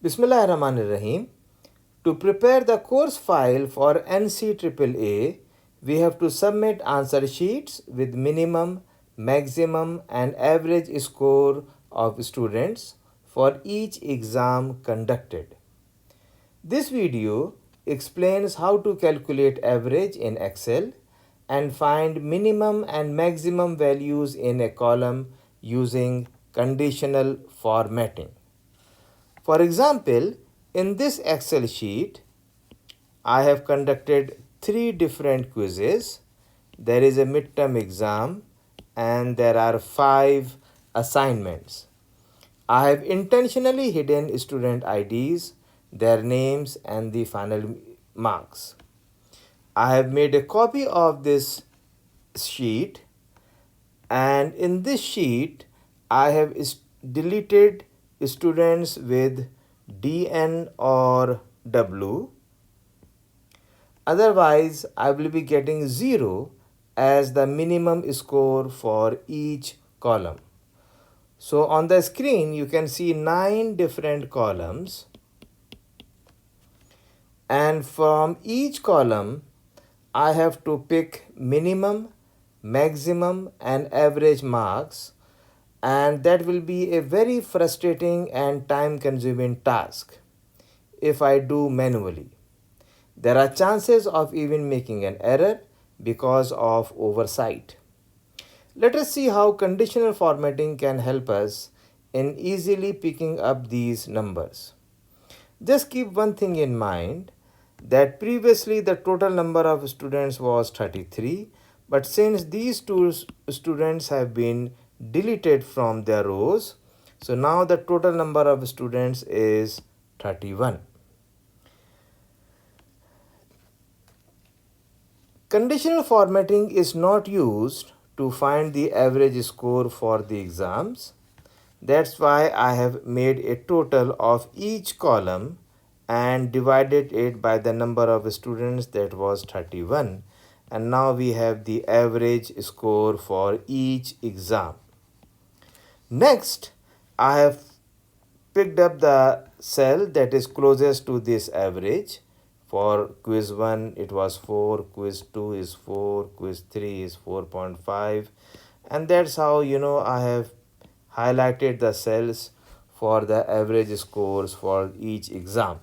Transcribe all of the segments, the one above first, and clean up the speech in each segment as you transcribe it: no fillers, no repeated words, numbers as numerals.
Bismillahirrahmanirrahim. To prepare the course file for NCAA, we have to submit answer sheets with minimum, maximum, and average score of students for each exam conducted. This video explains how to calculate average in Excel and find minimum and maximum values in a column using conditional formatting. For example, in this Excel sheet, I have conducted 3 different quizzes. There is a midterm exam and there are 5 assignments. I have intentionally hidden student IDs, their names, and the final marks. I have made a copy of this sheet, and in this sheet I have deleted students with DN or W. Otherwise, I will be getting 0 as the minimum score for each column. So on the screen, you can see 9 different columns. And from each column, I have to pick minimum, maximum, and average marks. And that will be a very frustrating and time-consuming task if I do manually. There are chances of even making an error because of oversight. Let us see how conditional formatting can help us in easily picking up these numbers. Just keep one thing in mind, that previously the total number of students was 33, but since these two students have been deleted from their rows, so now the total number of students is 31. Conditional formatting is not used to find the average score for the exams. That's why I have made a total of each column and divided it by the number of students, that was 31. And now we have the average score for each exam. Next, I have picked up the cell that is closest to this average. For quiz 1 it was 4, quiz 2 is 4, quiz 3 is 4.5, and that's how I have highlighted the cells for the average scores for each exam.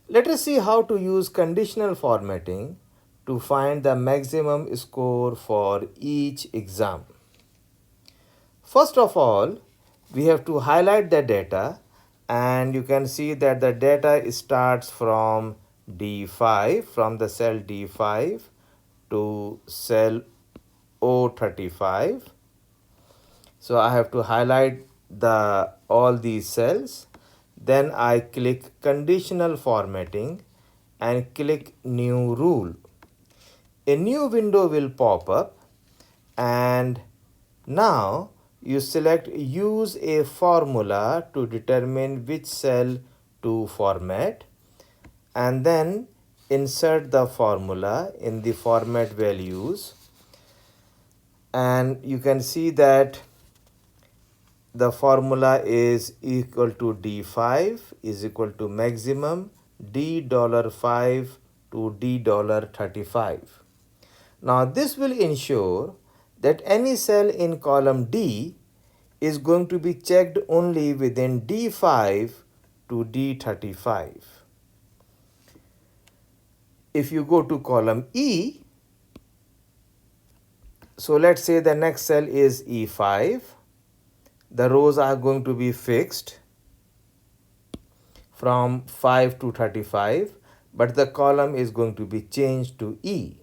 Let us see how to use conditional formatting to find the maximum score for each exam. First of all, we have to highlight the data, and you can see that the data starts from D5, from the cell D5 to cell O35. So I have to highlight all these cells. Then I click conditional formatting and click new rule. A new window will pop up, and now you select use a formula to determine which cell to format, and then insert the formula in the format values. And you can see that the formula is equal to D5 is equal to maximum $5 to $35. Now this will ensure that any cell in column D is going to be checked only within D5 to D35. If you go to column E, so let's say the next cell is E5, the rows are going to be fixed from 5 to 35, but the column is going to be changed to E.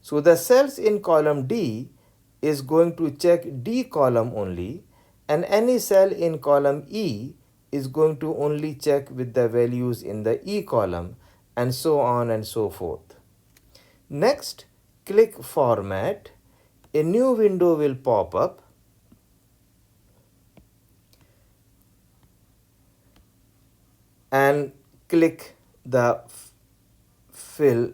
So the cells in column D is going to check D column only, and any cell in column E is going to only check with the values in the E column, and so on and so forth. Next, click Format. A new window will pop up. And click the fill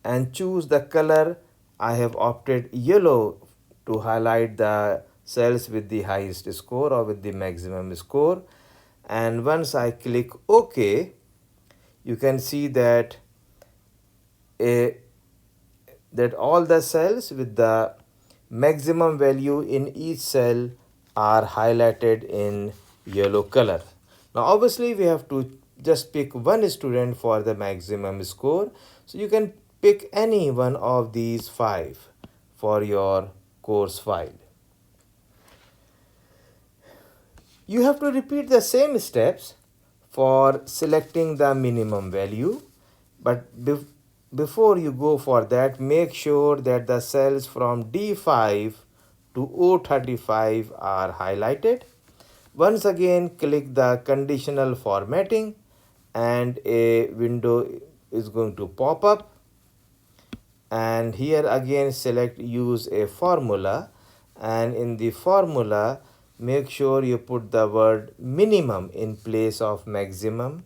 and choose the color. I have opted yellow to highlight the cells with the highest score or with the maximum score. and once I click OK, you can see that a that all the cells with the maximum value in each cell are highlighted in yellow color. Now obviously we have to just pick one student for the maximum score. So you can pick any one of these 5 for your course file. You have to repeat the same steps for selecting the minimum value, but before you go for that, make sure that the cells from D5 to O35 are highlighted. Once again, click the conditional formatting and a window is going to pop up, and here again select use a formula, and in the formula make sure you put the word minimum in place of maximum.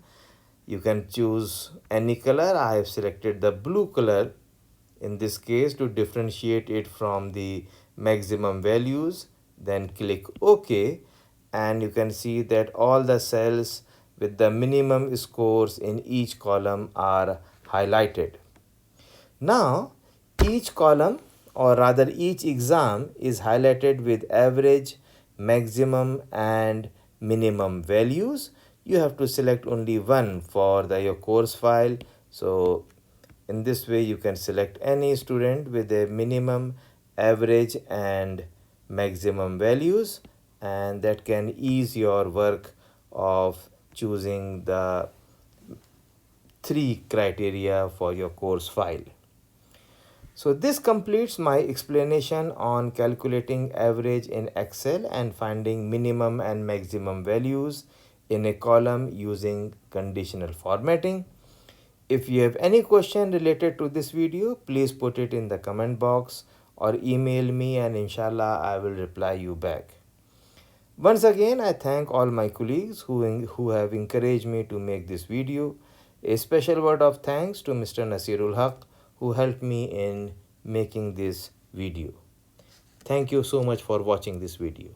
You can choose any color. I have selected the blue color in this case to differentiate it from the maximum values. Then click OK, and you can see that all the cells with the minimum scores in each column are highlighted. Now each column, or rather each exam, is highlighted with average, maximum and minimum values. You have to select only one for your course file. So in this way you can select any student with a minimum, average and maximum values, and that can ease your work of choosing the 3 criteria for your course file. So this completes my explanation on calculating average in Excel and finding minimum and maximum values in a column using conditional formatting. If you have any question related to this video, please put it in the comment box or email me, and inshallah I will reply you back. Once again, I thank all my colleagues who have encouraged me to make this video. A special word of thanks to Mr. Nasirul Haq, who helped me in making this video. Thank you so much for watching this video.